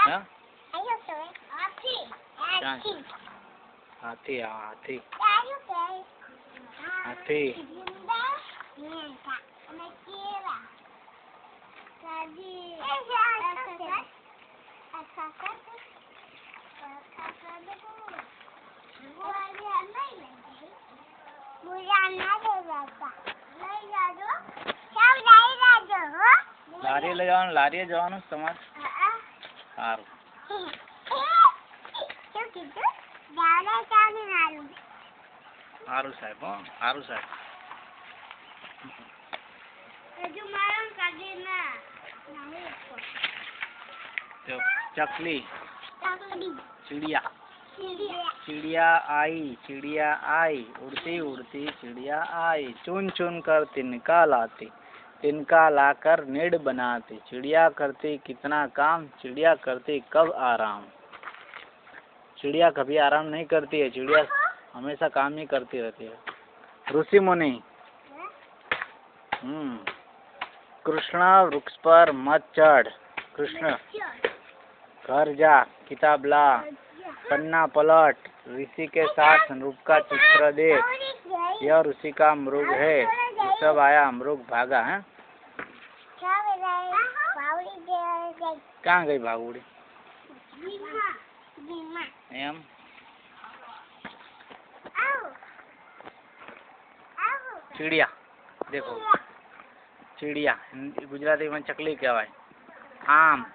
હા હાથી હાથી હાથી લારી લઈ જવાનું, લારીએ જવાનું તમારે? સારું. સારું સાહેબ, હો સારું સાહેબ. चकली चिड़िया चिड़िया आई उड़ती उड़ती चिड़िया आई चुन चुन कर तिनका लाती तिनका लाकर निड बनाती चिड़िया करती कितना काम चिड़िया करती कब आराम। चिड़िया कभी आराम नहीं करती है, चिड़िया हमेशा काम ही करती रहती है। ऋषि मुनि कृष्ण वृक्ष पर मत चढ़ कृष्ण घर जा किताब ला पन्ना पलट ऋषि के साथ मृग का चित्र देख यह ऋषि का मृग है सब आया मृग भागा है। कहाँ गई भागुड़ी एम चिड़िया देखो चिड़िया गुजराती में चकली कहवाय। आम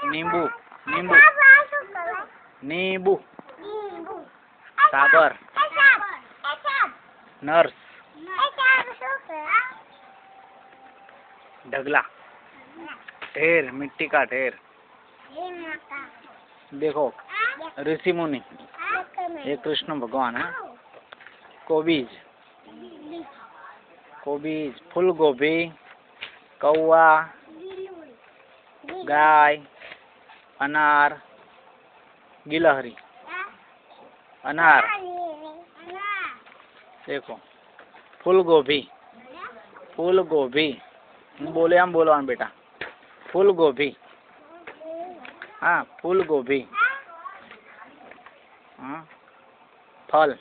नींबू नींबू नींबू साबर नर्स ढगला ढेर मिट्टी का ढेर। देखो ऋषि मुनि ये कृष्ण भगवान है। कोबीज कोबीज फूल गोभी कौआ गाय अनार गिलहरी अनार। देखो फूल गोभी बोले हम बोलो बेटा फूल गोभी हाँ फूल गोभी हाँ फल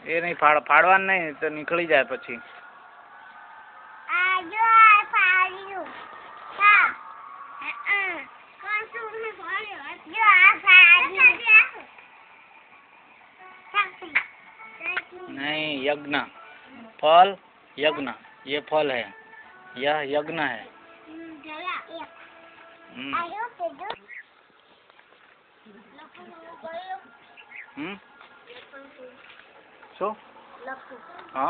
ये नहीं फाड़वा नहीं तो निकली जाए पछी। नहीं यज्ञ फल यज्ञ ये फल है यह यज्ञ है। શું હા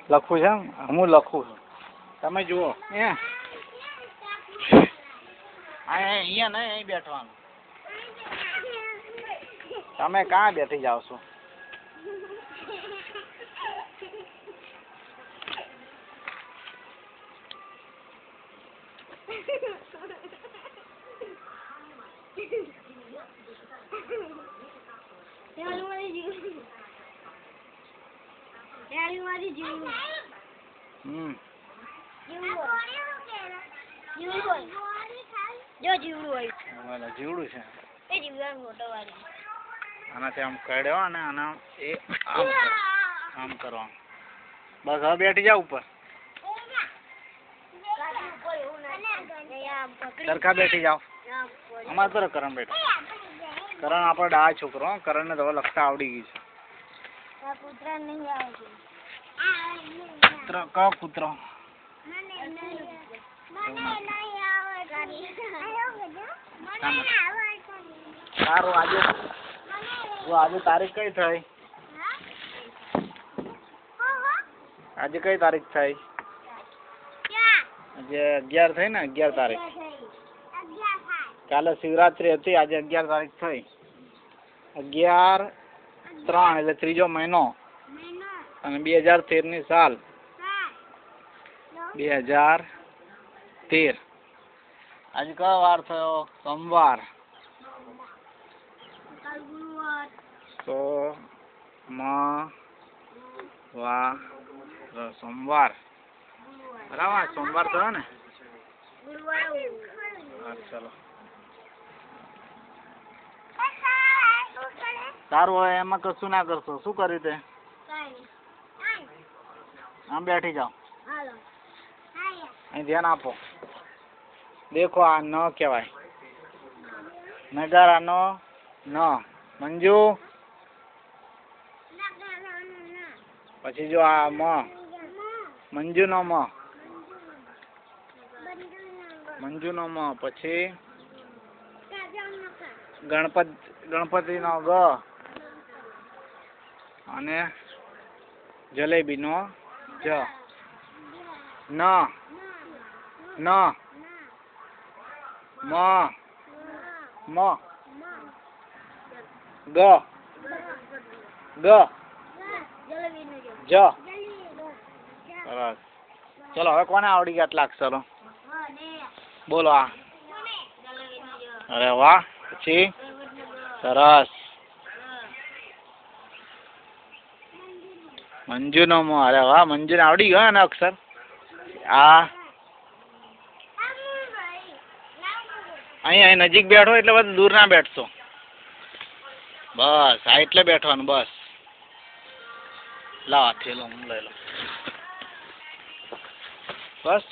લખું છે હું લખું છું તમે જુઓ અહીંયા નહીં અહીં બેઠવાનું તમે ક્યાં બેઠી જાઓ છો? જીવડું છે આનાથી આમ કાઢ્યો ને આના એ આમ કરવાનું બસ હવે બેઠી જાવ ઉપર સરખા બેઠી જાઓ અમારે તો કરણ બેઠો કરણ આપણો ડા છોકરો કરણ ને તો લખતા આવડી ગઈ છે કયો કૂતરો સારું આજે તારીખ કઈ થઈ આજે કઈ તારીખ થઈ આજે 11 થઈ ને 11 તારીખ કાલે શિવરાત્રી હતી આજે 11 તારીખ થઈ 11/3 એટલે ત્રીજો મહિનો અને 2013 ની સાલ 2013 આજે કયો વાર થયો સોમવાર સોમવાર બરાબર સોમવાર તો ને ચલો સારું હોય એમાં કશું ના કરશો શું કર્યું તે આમ બેઠી જાઓ અહીં ધ્યાન આપો દેખો આ ન કહેવાય નગારાનો ન મંજુ પછી જો આ મ મંજુનો મ મંજુનો મ પછી ગણપતિનો ગ અને જલેબીનો જ ન ન મ મ ગ ગ જ સરસ ચલો હવે કોને આવડી ગયા આટલા અક્ષરો બોલો આ અરે વાહ પછી સરસ મંજુનો મ અરે વાહ મંજુને આવડી ગયો ને અક્ષર આ અહીં નજીક બેઠો એટલે બધું દૂર ના બેઠશો બસ આ એટલે બેઠવાનું બસ લાવ થેલો હું લઈ લો બસ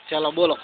ચલો બોલો